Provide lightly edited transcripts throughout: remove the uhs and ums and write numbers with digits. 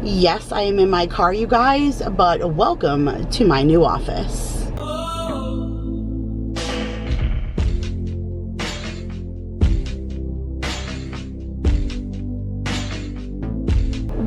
Yes, I am in my car, you guys, but welcome to my new office.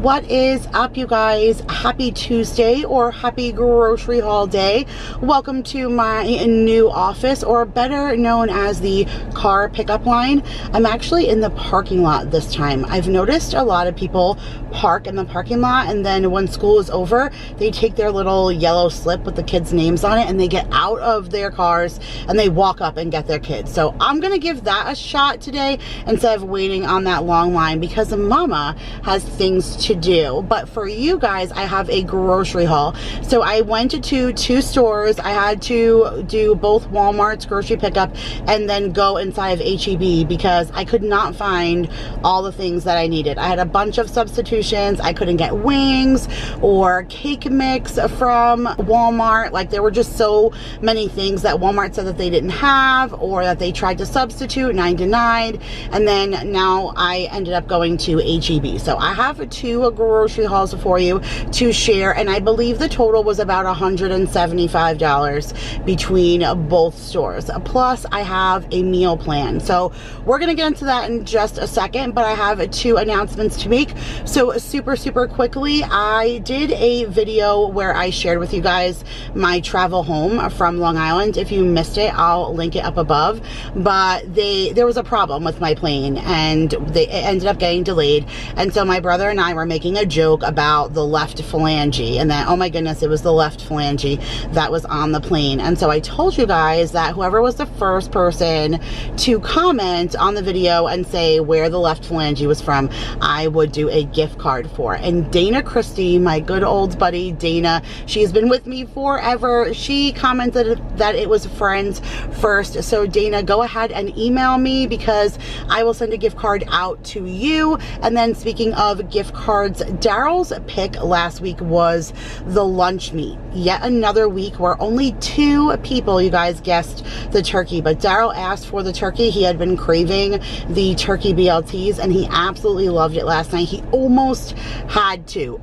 What is up, you guys? Happy Tuesday or happy grocery haul day. Welcome to my new office, or better known as the car pickup line. I'm actually in the parking lot this time. I've noticed a lot of people park in the parking lot, and then when school is over, they take their little yellow slip with the kids' names on it and they get out of their cars and they walk up and get their kids. So I'm gonna give that a shot today instead of waiting on that long line, because mama has things to do. But for you guys, I have a grocery haul. So I went to two stores. I had to do both Walmart's grocery pickup and then go inside of HEB because I could not find all the things that I needed. I had a bunch of substitutions. I couldn't get wings or cake mix from Walmart. Like, there were just so many things that Walmart said that they didn't have, or that they tried to substitute and I denied. And then now I ended up going to HEB. So I have two grocery hauls for you to share, and I believe the total was about $175 between both stores. Plus I have a meal plan, so we're gonna get into that in just a second. But I have two announcements to make. So super quickly, I did a video where I shared with you guys my travel home from Long Island. If you missed it, I'll link it up above. But there was a problem with my plane, and it ended up getting delayed, and so my brother and I were making a joke about the left phalange, and then, oh my goodness, it was the left phalange that was on the plane. And so I told you guys that whoever was the first person to comment on the video and say where the left phalange was from, I would do a gift card for. And Dana Christie, my good old buddy Dana, she's been with me forever, she commented that it was friends first. So Dana, go ahead and email me, because I will send a gift card out to you. And then, speaking of gift cards, Daryl's pick last week was the lunch meat. Yet another week where only two people, you guys, guessed the turkey. But Daryl asked for the turkey. He had been craving the turkey BLTs, and he absolutely loved it last night. He almost had to,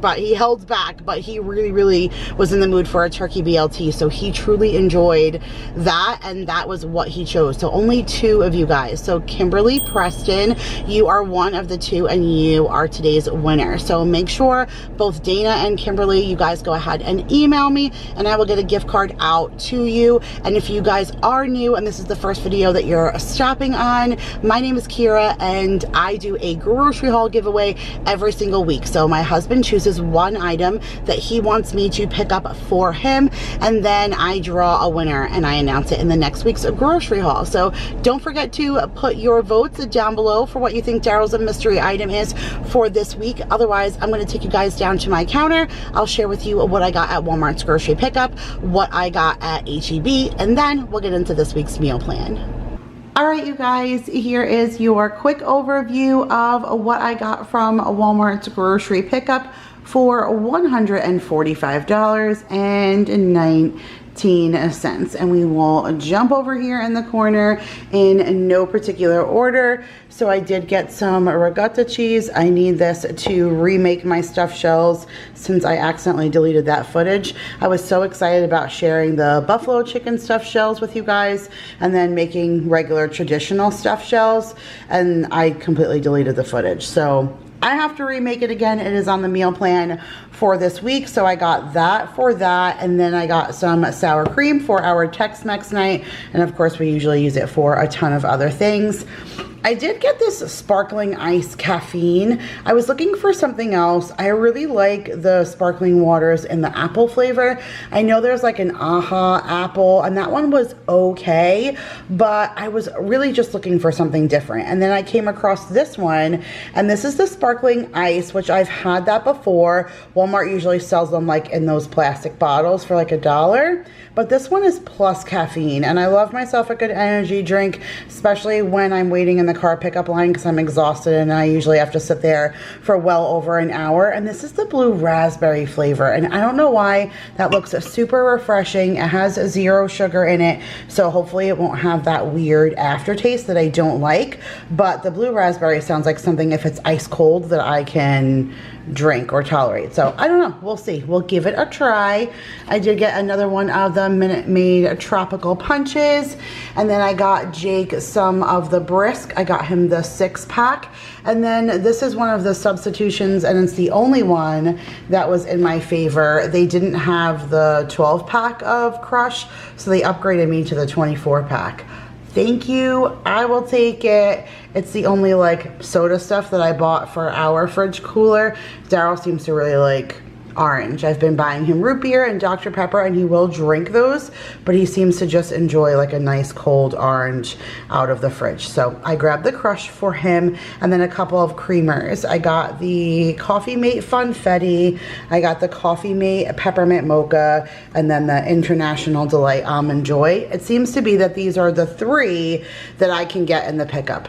but he held back. But he really was in the mood for a turkey BLT, so he truly enjoyed that, and that was what he chose. So only two of you guys. So Kimberly Preston, you are one of the two, and you are today's winner. So make sure both Dana and Kimberly, you guys go ahead and email me, and I will get a gift card out to you. And if you guys are new and this is the first video that you're stopping on, my name is Kira, and I do a grocery haul giveaway every single week. So my husband chooses one item that he wants me to pick up for him, and then I draw a winner and I announce it in the next week's grocery haul. So don't forget to put your votes down below for what you think Daryl's mystery item is for this week. Otherwise, I'm going to take you guys down to my counter. I'll share with you what I got at Walmart's grocery pickup, what I got at HEB, and then we'll get into this week's meal plan. All right, you guys, here is your quick overview of what I got from Walmart's grocery pickup for $145.19. And we will jump over here in the corner in no particular order. So I did get some ricotta cheese. I need this to remake my stuffed shells since I accidentally deleted that footage. I was so excited about sharing the buffalo chicken stuffed shells with you guys and then making regular traditional stuffed shells, and I completely deleted the footage. So I have to remake it again. It is on the meal plan for this week, so I got that for that, and then I got some sour cream for our Tex-Mex night, and of course we usually use it for a ton of other things. I did get this sparkling ice caffeine. I was looking for something else. I really like the sparkling waters in the apple flavor. I know there's like an AHA apple, and that one was okay, but I was really just looking for something different. And then I came across this one, and this is the sparkling ice, which I've had that before. Walmart usually sells them like in those plastic bottles for like $1. But this one is plus caffeine, and I love myself a good energy drink, especially when I'm waiting in the the car pickup line because I'm exhausted and I usually have to sit there for well over an hour. And this is the blue raspberry flavor. And I don't know why that looks super refreshing. It has 0 sugar in it, so hopefully it won't have that weird aftertaste that I don't like. But the blue raspberry sounds like something, if it's ice cold, that I can drink or tolerate. So I don't know, we'll see. We'll give it a try. I did get another one of the Minute Maid tropical punches, and then I got Jake some of the brisk. I got him the 6-pack, and then this is one of the substitutions, and it's the only one that was in my favor. They didn't have the 12-pack of Crush, so they upgraded me to the 24-pack. Thank you, I will take it. It's the only like soda stuff that I bought for our fridge cooler. Daryl seems to really like orange. I've been buying him root beer and Dr. Pepper, and he will drink those, but he seems to just enjoy like a nice cold orange out of the fridge. So I grabbed the Crush for him, and then a couple of creamers. I got the Coffee Mate Funfetti, I got the Coffee Mate Peppermint Mocha, and then the International Delight Almond Joy. It seems to be that these are the 3 that I can get in the pickup.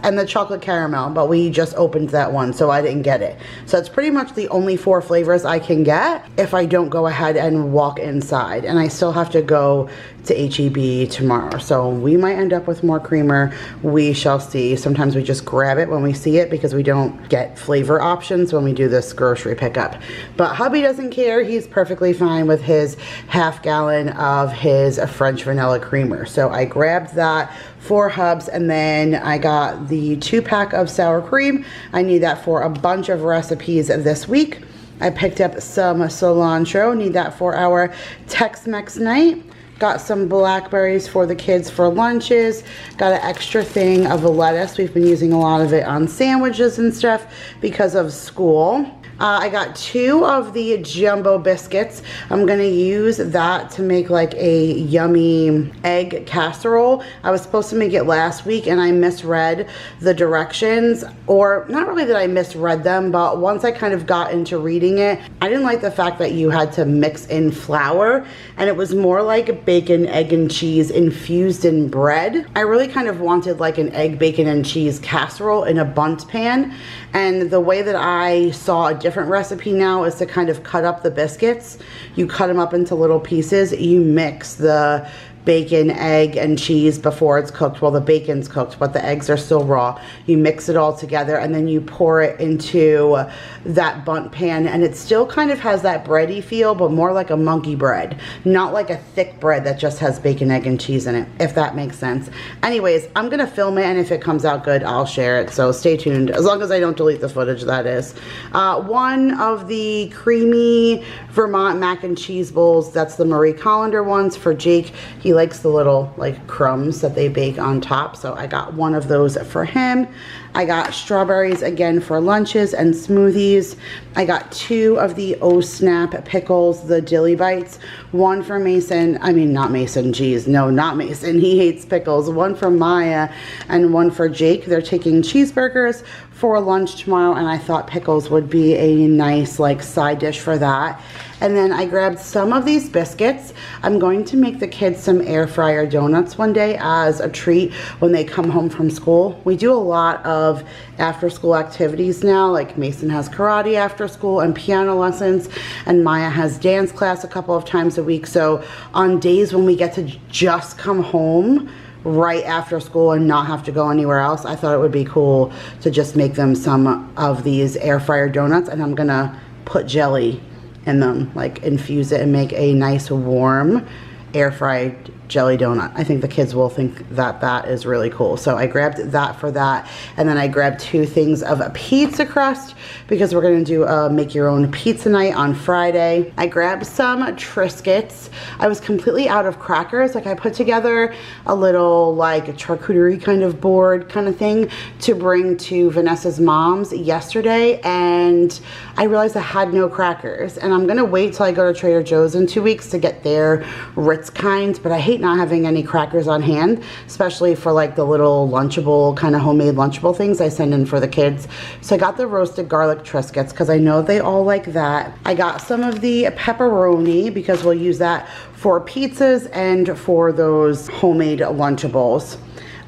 And the chocolate caramel, but we just opened that one, so I didn't get it. So it's pretty much the only 4 flavors I can get if I don't go ahead and walk inside, and I still have to go to HEB tomorrow, so we might end up with more creamer. We shall see. Sometimes we just grab it when we see it because we don't get flavor options when we do this grocery pickup. But hubby doesn't care. He's perfectly fine with his half gallon of his French vanilla creamer. So I grabbed that for Hubs, and then I got the 2-pack of sour cream. I need that for a bunch of recipes this week. I picked up some cilantro, need that for our Tex-Mex night. Got some blackberries for the kids for lunches. Got an extra thing of lettuce. We've been using a lot of it on sandwiches and stuff because of school. I got 2 of the jumbo biscuits. I'm gonna use that to make like a yummy egg casserole. I was supposed to make it last week and I misread the directions, or not really that I misread them, but once I kind of got into reading it, I didn't like the fact that you had to mix in flour, and it was more like bacon, egg, and cheese infused in bread. I really kind of wanted like an egg, bacon, and cheese casserole in a bundt pan, and the way that I saw a different recipe now is to kind of cut up the biscuits. You cut them up into little pieces. You mix the bacon, egg, and cheese before it's cooked. Well, the bacon's cooked, but the eggs are still raw. You mix it all together, and then you pour it into that bundt pan, and it still kind of has that bready feel, but more like a monkey bread, not like a thick bread that just has bacon, egg, and cheese in it, if that makes sense. Anyways, I'm gonna film it, and if it comes out good, I'll share it, so stay tuned, as long as I don't delete the footage, that is. One of the creamy Vermont mac and cheese bowls, that's the Marie Colander ones for Jake. He likes the little like crumbs that they bake on top, so I got one of those for him. I got strawberries again for lunches and smoothies. I got 2 of the Oh Snap pickles, the Dilly Bites. One for Mason, I mean not Mason, geez, no, not Mason, he hates pickles. One for Maya and one for Jake. They're taking cheeseburgers for lunch tomorrow, and I thought pickles would be a nice like side dish for that. And then I grabbed some of these biscuits. I'm going to make the kids some air fryer donuts one day as a treat when they come home from school. We do a lot of after school activities now, like Mason has karate after school and piano lessons, and Maya has dance class a couple of times a week. So on days when we get to just come home right after school and not have to go anywhere else, I thought it would be cool to just make them some of these air fryer donuts, and I'm gonna put jelly in them, like infuse it and make a nice warm air fried jelly donut. I think the kids will think that that is really cool. So I grabbed that for that, and then I grabbed 2 things of a pizza crust because we're gonna do a make your own pizza night on Friday. I grabbed some Triscuits. I was completely out of crackers. Like I put together a little like charcuterie kind of board kind of thing to bring to Vanessa's mom's yesterday, and I realized I had no crackers, and I'm gonna wait till I go to Trader Joe's in 2 weeks to get their Ritz kind, but I hate not having any crackers on hand, especially for like the little Lunchable, kind of homemade Lunchable things I send in for the kids. So I got the roasted garlic Triscuits because I know they all like that. I got some of the pepperoni because we'll use that for pizzas and for those homemade Lunchables.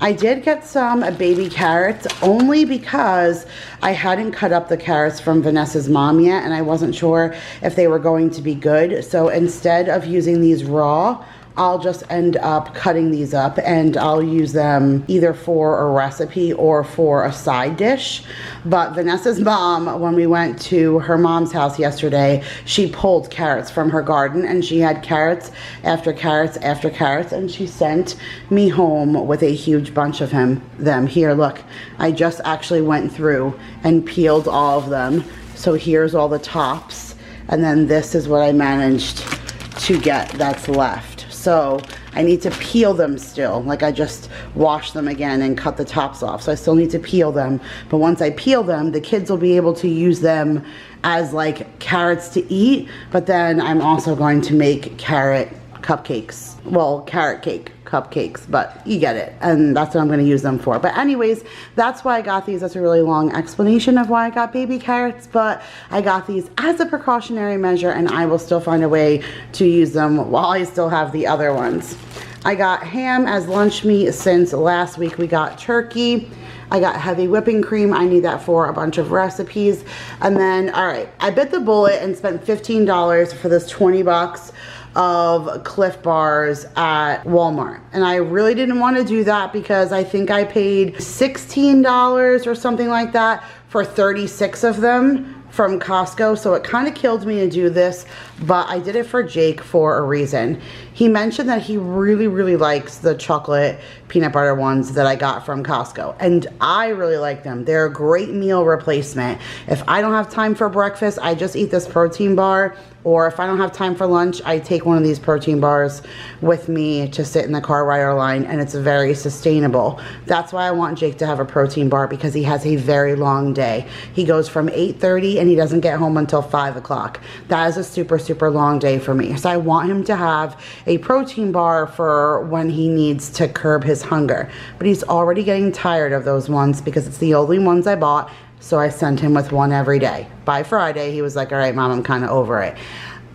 I did get some baby carrots only because I hadn't cut up the carrots from Vanessa's mom yet, and I wasn't sure if they were going to be good. So instead of using these raw, I'll just end up cutting these up and I'll use them either for a recipe or for a side dish. But Vanessa's mom, when we went to her mom's house yesterday, she pulled carrots from her garden and she had carrots after carrots after carrots, and she sent me home with a huge bunch of them. Here, look, I just actually went through and peeled all of them. So here's all the tops, and then this is what I managed to get that's left. So I need to peel them still. Like, I just washed them again and cut the tops off. So I still need to peel them. But once I peel them, the kids will be able to use them as like carrots to eat. But then I'm also going to make carrot cupcakes. Well, carrot cake cupcakes, but you get it. And that's what I'm going to use them for. But anyways, that's why I got these. That's a really long explanation of why I got baby carrots, but I got these as a precautionary measure, and I will still find a way to use them while I still have the other ones. I got ham as lunch meat since last week we got turkey. I got heavy whipping cream. I need that for a bunch of recipes. And then, all right, I bit the bullet and spent $15 for this 20 bucks of Cliff Bars at Walmart. And I really didn't want to do that because I think I paid $16 or something like that for 36 of them from Costco. So it kind of killed me to do this, but I did it for Jake for a reason. He mentioned that he really, really likes the chocolate peanut butter ones that I got from Costco, and I really like them. They're a great meal replacement. If I don't have time for breakfast, I just eat this protein bar, or if I don't have time for lunch, I take one of these protein bars with me to sit in the car rider line, and it's very sustainable. That's why I want Jake to have a protein bar, because he has a very long day. He goes from 8:30 and he doesn't get home until 5 o'clock. That is a super, super long day for me. So I want him to have a protein bar for when he needs to curb his hunger. But he's already getting tired of those ones because it's the only ones I bought. So I sent him with one every day. By Friday, he was like, all right, Mom, I'm kind of over it.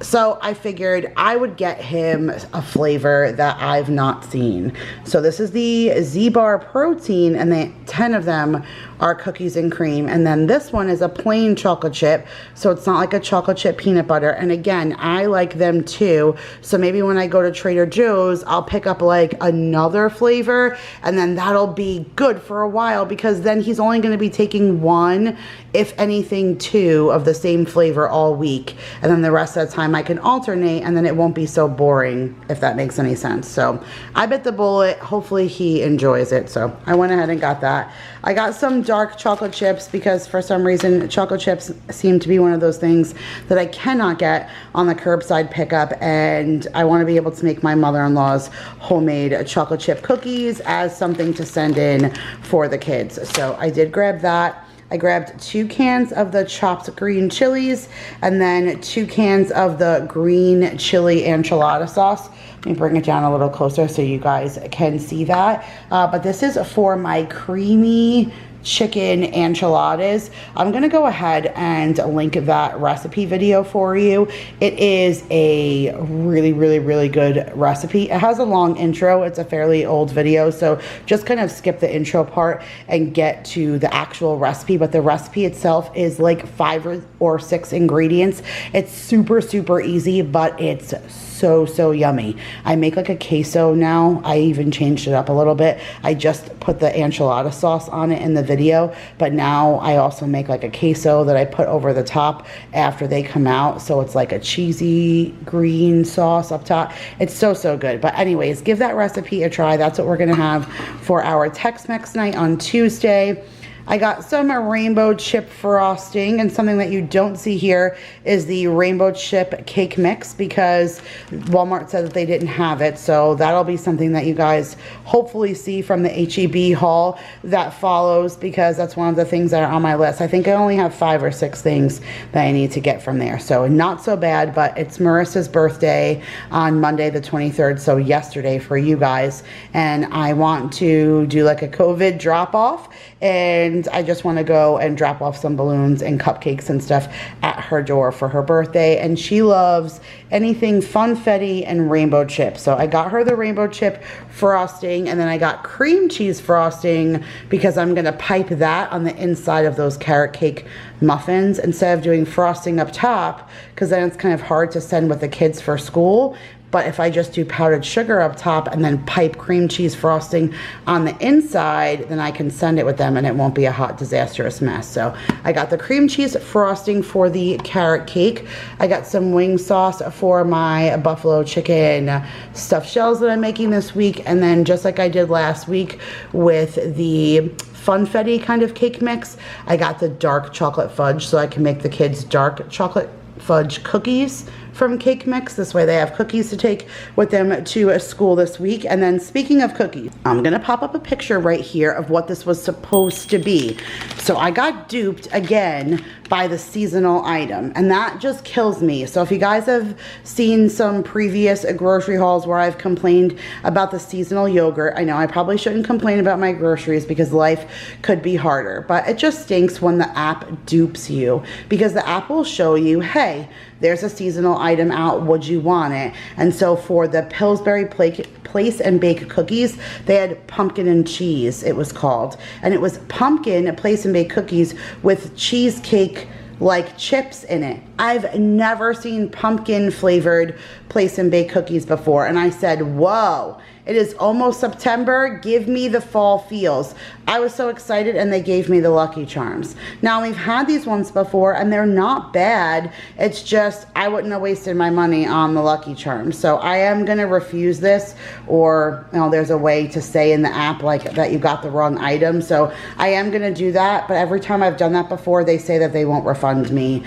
So I figured I would get him a flavor that I've not seen. So this is the Z-Bar Protein, and 10 of them are cookies and cream. And then this one is a plain chocolate chip, so it's not like a chocolate chip peanut butter. And again, I like them too. So maybe when I go to Trader Joe's, I'll pick up like another flavor, and then that'll be good for a while, because then he's only going to be taking one, if anything two, of the same flavor all week. And then the rest of the time I can alternate, and then it won't be so boring, if that makes any sense. So I bit the bullet. Hopefully he enjoys it. So I went ahead and got that. I got some dark chocolate chips because for some reason chocolate chips seem to be one of those things that I cannot get on the curbside pickup, and I want to be able to make my mother-in-law's homemade chocolate chip cookies as something to send in for the kids. So I did grab that. I grabbed 2 cans of the chopped green chilies, and then 2 cans of the green chili enchilada sauce. Let me bring it down a little closer so you guys can see that. But this is for my creamy chicken enchiladas. I'm gonna go ahead and link that recipe video for you. It is a really, really, really good recipe. It has a long intro. It's a fairly old video, so just kind of skip the intro part and get to the actual recipe. But the recipe itself is like 5 or 6 ingredients. It's super, super easy, but it's so yummy. I make like a queso now. I even changed it up a little bit. I just put the enchilada sauce on it in the video, but now I also make like a queso that I put over the top after they come out, so it's like a cheesy green sauce up top. It's so good. But anyways, give that recipe a try. That's what we're gonna have for our Tex-Mex night on Tuesday. I got some rainbow chip frosting, and something that you don't see here is the rainbow chip cake mix, because Walmart said that they didn't have it. So that'll be something that you guys hopefully see from the HEB haul that follows, because that's one of the things that are on my list. I think I only have 5 or 6 things that I need to get from there. So not so bad, but it's Marissa's birthday on Monday the 23rd, so yesterday for you guys. And I want to do like a COVID drop off and and I just want to go and drop off some balloons and cupcakes and stuff at her door for her birthday. And she loves anything funfetti and rainbow chip. So I got her the rainbow chip frosting, and then I got cream cheese frosting because I'm going to pipe that on the inside of those carrot cake muffins instead of doing frosting up top, because then it's kind of hard to send with the kids for school. But if I just do powdered sugar up top and then pipe cream cheese frosting on the inside, then I can send it with them and it won't be a hot, disastrous mess. So I got the cream cheese frosting for the carrot cake. I got some wing sauce for my buffalo chicken stuffed shells that I'm making this week. And then just like I did last week with the funfetti kind of cake mix, I got the dark chocolate fudge so I can make the kids dark chocolate fudge cookies from Cake Mix. This way they have cookies to take with them to school this week. And then speaking of cookies, I'm gonna pop up a picture right here of what this was supposed to be. So I got duped again by the seasonal item, and that just kills me. So if you guys have seen some previous grocery hauls where I've complained about the seasonal yogurt, I know I probably shouldn't complain about my groceries because life could be harder, but it just stinks when the app dupes you, because the app will show you, hey, there's a seasonal item out, would you want it? And so for the Pillsbury Place and Bake cookies, they had pumpkin and cheese, it was called. And it was pumpkin Place and Bake cookies with cheesecake like chips in it. I've never seen pumpkin flavored Place and Bake cookies before. And I said, whoa, it is almost September. Give me the fall feels. I was so excited, and they gave me the Lucky Charms. Now, we've had these ones before and they're not bad. It's just, I wouldn't have wasted my money on the Lucky Charms. So I am gonna refuse this, or you know, there's a way to say in the app like that you got the wrong item. So I am gonna do that, but every time I've done that before, they say that they won't refund me.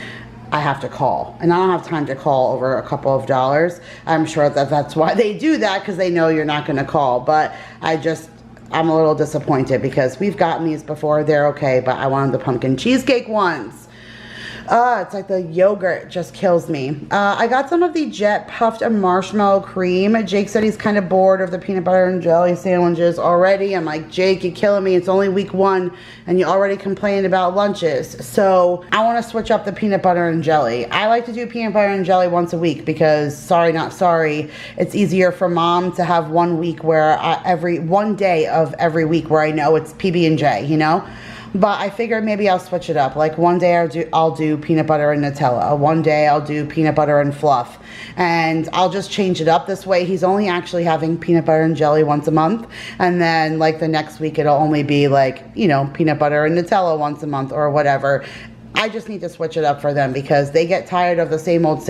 I have to call, and I don't have time to call over a couple of dollars. I'm sure that that's why they do that, because they know you're not going to call. But I'm a little disappointed because we've gotten these before. They're okay, but I wanted the pumpkin cheesecake ones. It's like the yogurt just kills me. I got some of the Jet Puffed Marshmallow Cream. Jake said he's kind of bored of the peanut butter and jelly sandwiches already. I'm like, Jake, you're killing me. It's only week 1 and you already complained about lunches. So I want to switch up the peanut butter and jelly. I like to do peanut butter and jelly once a week because, sorry not sorry, it's easier for mom to have 1 week where one day of every week where I know it's PB&J, you know? But I figured maybe I'll switch it up. Like one day I'll do peanut butter and Nutella. One day I'll do peanut butter and fluff. And I'll just change it up this way. He's only actually having peanut butter and jelly once a month. And then like the next week it'll only be like, you know, peanut butter and Nutella once a month or whatever. I just need to switch it up for them because they get tired of the same old,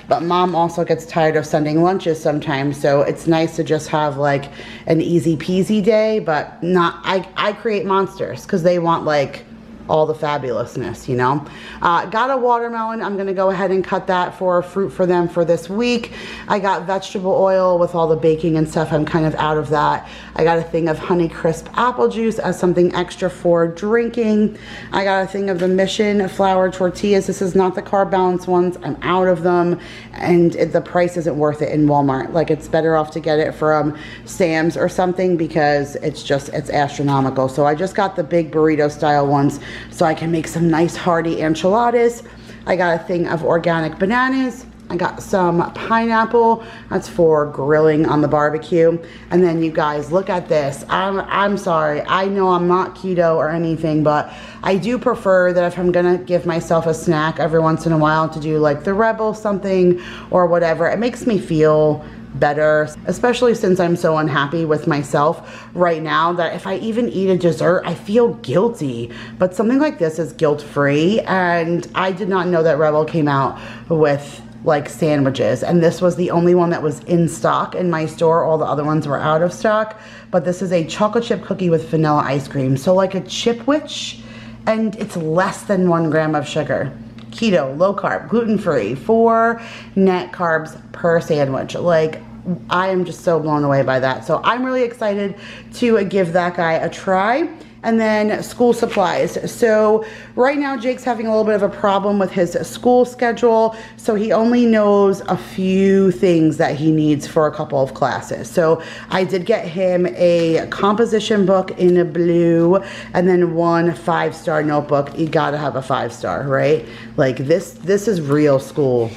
but mom also gets tired of sending lunches sometimes. So it's nice to just have like an easy peasy day, but not, I create monsters because they want like all the fabulousness, you know. Got a watermelon. I'm gonna go ahead and cut that for fruit for them for this week. I got vegetable oil with all the baking and stuff. I'm kind of out of that. I got a thing of Honeycrisp apple juice as something extra for drinking. I got a thing of the Mission flour tortillas. This is not the carb balance ones. I'm out of them, and the price isn't worth it in Walmart. Like, it's better off to get it from Sam's or something because it's astronomical. So I just got the big burrito style ones so I can make some nice hearty enchiladas. I got a thing of organic bananas. I got some pineapple. That's for grilling on the barbecue. And then you guys, look at this. I'm sorry. I know I'm not keto or anything, but I do prefer that if I'm gonna give myself a snack every once in a while to do like the Rebel something or whatever. It makes me feel better, especially since I'm so unhappy with myself right now that if I even eat a dessert, I feel guilty. But something like this is guilt-free, and I did not know that Rebel came out with like sandwiches, and this was the only one that was in stock in my store. All the other ones were out of stock, but this is a chocolate chip cookie with vanilla ice cream, so like a Chipwich, and it's less than 1 gram of sugar. Keto, low carb, gluten-free, 4 net carbs per sandwich. Like, I am just so blown away by that. So I'm really excited to give that guy a try. And then school supplies. So right now Jake's having a little bit of a problem with his school schedule. So he only knows a few things that he needs for a couple of classes. So I did get him a composition book in a blue and then one 5-star notebook. You gotta have a 5-star, right? Like this is real school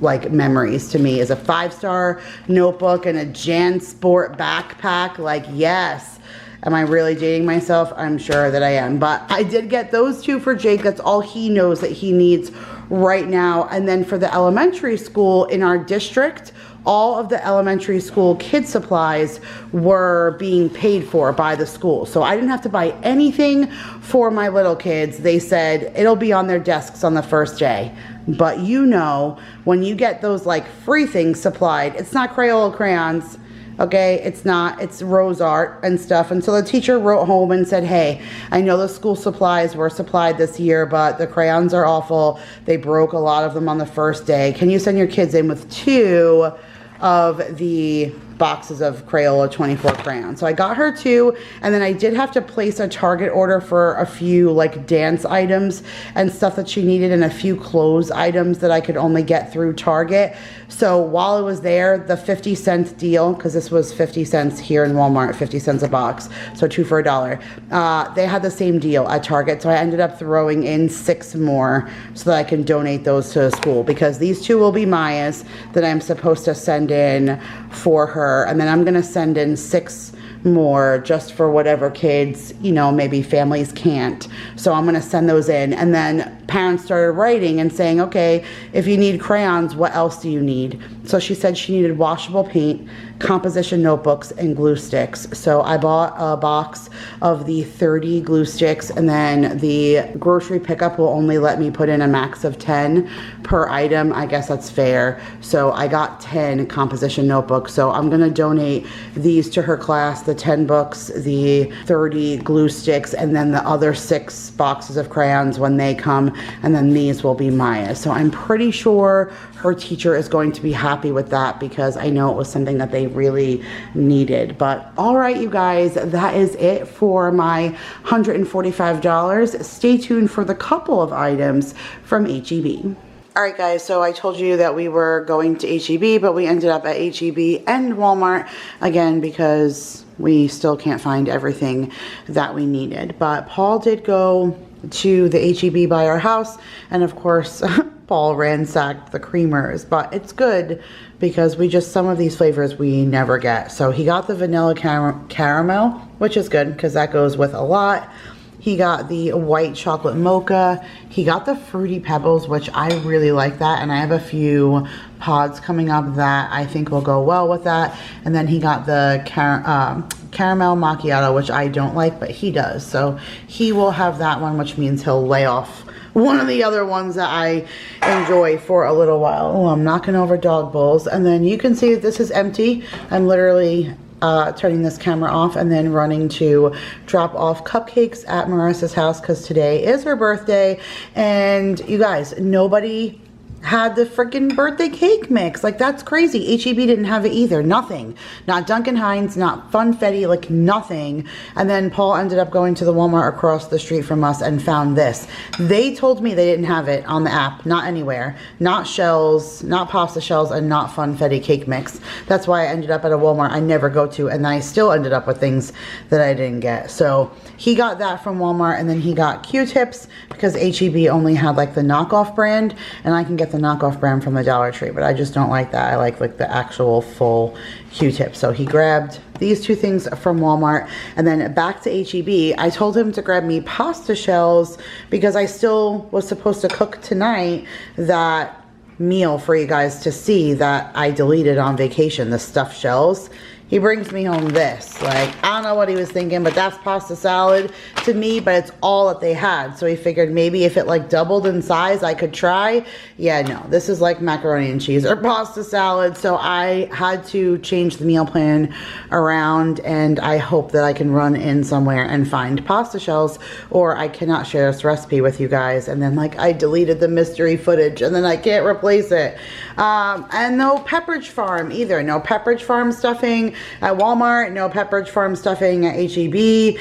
like memories to me, is a 5-star notebook and a JanSport backpack. Like, yes. Am I really dating myself? I'm sure that I am. But I did get those two for Jake. That's all he knows that he needs right now. And then for the elementary school in our district, all of the elementary school kid supplies were being paid for by the school. So I didn't have to buy anything for my little kids. They said it'll be on their desks on the first day. But you know, when you get those like free things supplied, it's not Crayola crayons. Okay, it's not, it's rose art and stuff. And so the teacher wrote home and said, hey, I know the school supplies were supplied this year, but the crayons are awful. They broke a lot of them on the first day. Can you send your kids in with 2 of the boxes of Crayola 24 crayons? So I got her 2, and then I did have to place a Target order for a few like dance items and stuff that she needed, and a few clothes items that I could only get through Target. So while it was there, the 50-cent deal, because this was 50 cents here in Walmart, 50 cents a box, so 2 for $1. They had the same deal at Target, so I ended up throwing in 6 more so that I can donate those to the school, because these 2 will be Maya's that I'm supposed to send in for her. And then I'm gonna send in 6 more just for whatever kids, you know, maybe families can't. So I'm gonna send those in. And then parents started writing and saying, okay, if you need crayons, what else do you need? So she said she needed washable paint, composition notebooks, and glue sticks. So I bought a box of the 30 glue sticks, and then the grocery pickup will only let me put in a max of 10 per item. I guess that's fair. So I got 10 composition notebooks. So I'm gonna donate these to her class, the 10 books, the 30 glue sticks, and then the other 6 boxes of crayons when they come, and then these will be Maya's. So I'm pretty sure her teacher is going to be happy with that, because I know it was something that they really needed. But all right, you guys, that is it for my $145. Stay tuned for the couple of items from H-E-B. All right, guys, so I told you that we were going to H-E-B, but we ended up at H-E-B and Walmart again because we still can't find everything that we needed. But Paul did go to the H-E-B by our house, and of course Paul ransacked the creamers, but it's good because some of these flavors we never get. So he got the vanilla caramel, which is good because that goes with a lot. He got the white chocolate mocha. He got the fruity pebbles, which I really like that, and I have a few pods coming up that I think will go well with that. And then he got the caramel macchiato, which I don't like, but he does. So he will have that one, which means he'll lay off one of the other ones that I enjoy for a little while. Oh, I'm knocking over dog bowls. And then you can see that this is empty. I'm literally turning this camera off and then running to drop off cupcakes at Marissa's house because today is her birthday. And you guys, nobody had the freaking birthday cake mix. Like, that's crazy. H-E-B didn't have it either. Nothing. Not Duncan Hines, not Funfetti, like nothing. And then Paul ended up going to the Walmart across the street from us and found this. They told me they didn't have it on the app, not anywhere. Not shells, not pasta shells, and not Funfetti cake mix. That's why I ended up at a Walmart I never go to, and I still ended up with things that I didn't get. So he got that from Walmart, and then he got Q-tips because H-E-B only had like the knockoff brand, and I can get the knockoff brand from the Dollar Tree, but I just don't like that. I like the actual full Q-tip. So he grabbed these 2 things from Walmart, and then back to H-E-B. I told him to grab me pasta shells because I still was supposed to cook tonight that meal for you guys to see that I deleted on vacation, the stuffed shells. He brings me home this. Like, I don't know what he was thinking, but that's pasta salad to me, but it's all that they had. So he figured maybe if it like doubled in size, I could try. Yeah, no, this is like macaroni and cheese or pasta salad. So I had to change the meal plan around, and I hope that I can run in somewhere and find pasta shells, or I cannot share this recipe with you guys. And then like I deleted the mystery footage and then I can't replace it. And no Pepperidge Farm either. No Pepperidge Farm stuffing. at Walmart, no Pepperidge Farm stuffing at HEB,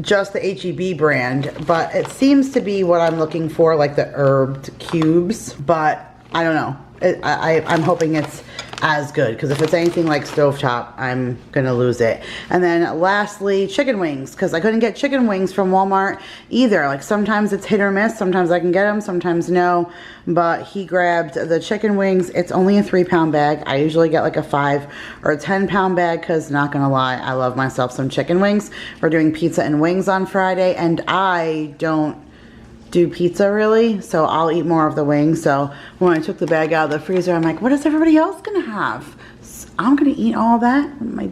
just the HEB brand, but it seems to be what I'm looking for, like the herbed cubes, but I don't know. I'm hoping it's as good, because if it's anything like stovetop, I'm gonna lose it. And then lastly, chicken wings, because I couldn't get chicken wings from Walmart either. Like sometimes it's hit or miss, sometimes I can get them, sometimes no, but he grabbed the chicken wings. It's only a 3-pound bag. I usually get like a 5 or a 10-pound bag, because not gonna lie, I love myself some chicken wings. We're doing pizza and wings on Friday, and I don't do pizza really, so I'll eat more of the wings. So when I took the bag out of the freezer, I'm like, what is everybody else gonna have? I'm gonna eat all that, my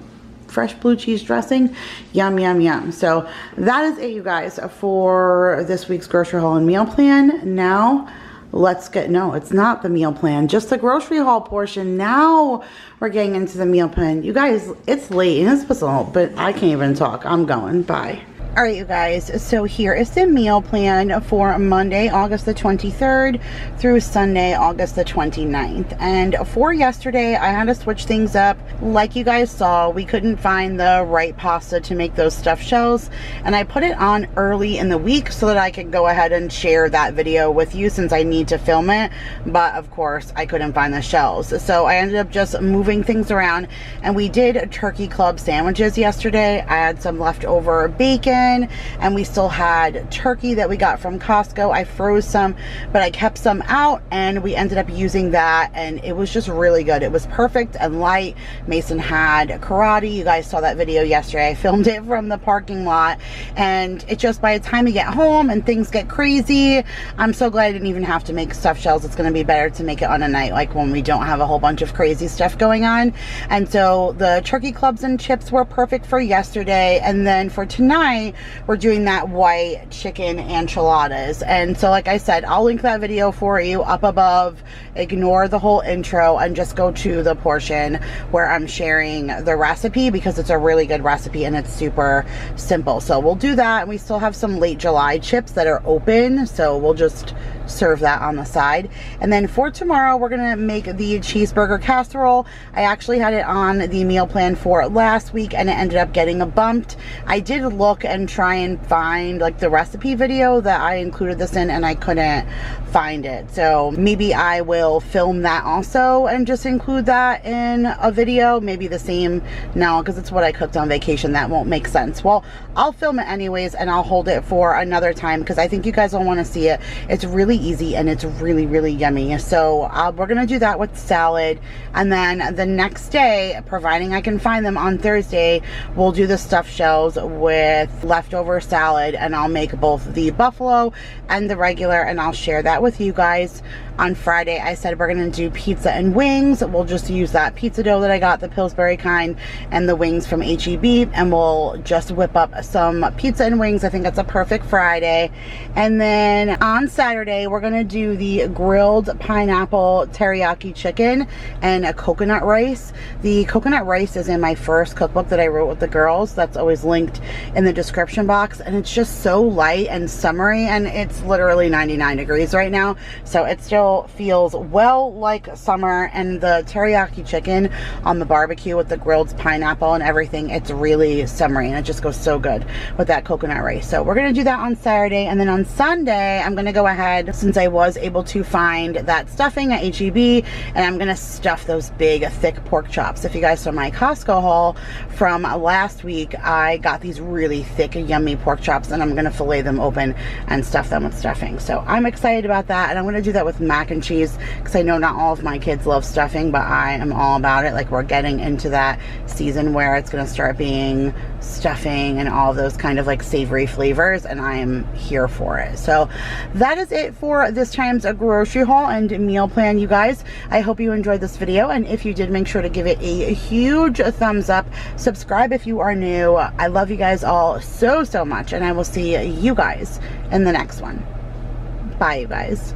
fresh blue cheese dressing. Yum, yum, yum. So that is it, you guys, for this week's grocery haul and meal plan. Now let's get, no, it's not the meal plan, just the grocery haul portion. Now we're getting into the meal plan. You guys, it's late and it's a little, but I can't even talk. I'm going, bye. All right, you guys, so here is the meal plan for Monday, August the 23rd through Sunday, August the 29th. And for yesterday, I had to switch things up. Like you guys saw, we couldn't find the right pasta to make those stuffed shells, and I put it on early in the week so that I could go ahead and share that video with you, since I need to film it. But of course, I couldn't find the shells, so I ended up just moving things around, and we did turkey club sandwiches yesterday. I had some leftover bacon, and we still had turkey that we got from Costco. I froze some, but I kept some out, and we ended up using that, and it was just really good. It was perfect and light. Mason had karate. You guys saw that video yesterday. I filmed it from the parking lot, and it just, by the time you get home and things get crazy, I'm so glad I didn't even have to make stuffed shells. It's going to be better to make it on a night like when we don't have a whole bunch of crazy stuff going on. And so the turkey clubs and chips were perfect for yesterday, and then for tonight we're doing that white chicken enchiladas. And so like I said, I'll link that video for you up above. Ignore the whole intro and just go to the portion where I'm sharing the recipe, because it's a really good recipe and it's super simple. So we'll do that, and we still have some late July chips that are open, so we'll just serve that on the side. And then for tomorrow, we're gonna make the cheeseburger casserole. I actually had it on the meal plan for last week, and it ended up getting bumped. I did look and try and find like the recipe video that I included this in, and I couldn't find it. So maybe I will film that also and just include that in a video. Maybe the same, no, because it's what I cooked on vacation. That won't make sense. Well, I'll film it anyways, and I'll hold it for another time, because I think you guys will want to see it. It's really easy, and it's really, really yummy. So we're gonna do that with salad, and then the next day, providing I can find them on Thursday, we'll do the stuffed shells with leftover salad, and I'll make both the buffalo and the regular, and I'll share that with you guys. On Friday, I said we're gonna do pizza and wings. We'll just use that pizza dough that I got, the Pillsbury kind, and the wings from HEB, and we'll just whip up some pizza and wings. I think that's a perfect Friday. And then on Saturday, we're gonna do the grilled pineapple teriyaki chicken and a coconut rice. The coconut rice is in my first cookbook that I wrote with the girls. That's always linked in the description box, and it's just so light and summery, and it's literally 99 degrees right now, so it still feels well like summer. And the teriyaki chicken on the barbecue with the grilled pineapple and everything, it's really summery, and it just goes so good with that coconut rice. So we're gonna do that on Saturday. And then on Sunday, I'm gonna go ahead, since I was able to find that stuffing at HEB, and I'm gonna stuff those big thick pork chops. If you guys saw my Costco haul from last week, I got these really thick yummy pork chops, and I'm gonna fillet them open and stuff them with stuffing. So I'm excited about that, and I'm gonna do that with mac and cheese, because I know not all of my kids love stuffing, but I am all about it. Like, we're getting into that season where it's gonna start being stuffing and all those kind of like savory flavors, and I am here for it. So that is it for this time's grocery haul and meal plan, you guys. I hope you enjoyed this video, and if you did, make sure to give it a huge thumbs up. Subscribe if you are new. I love you guys all so much, and I will see you guys in the next one. Bye, you guys.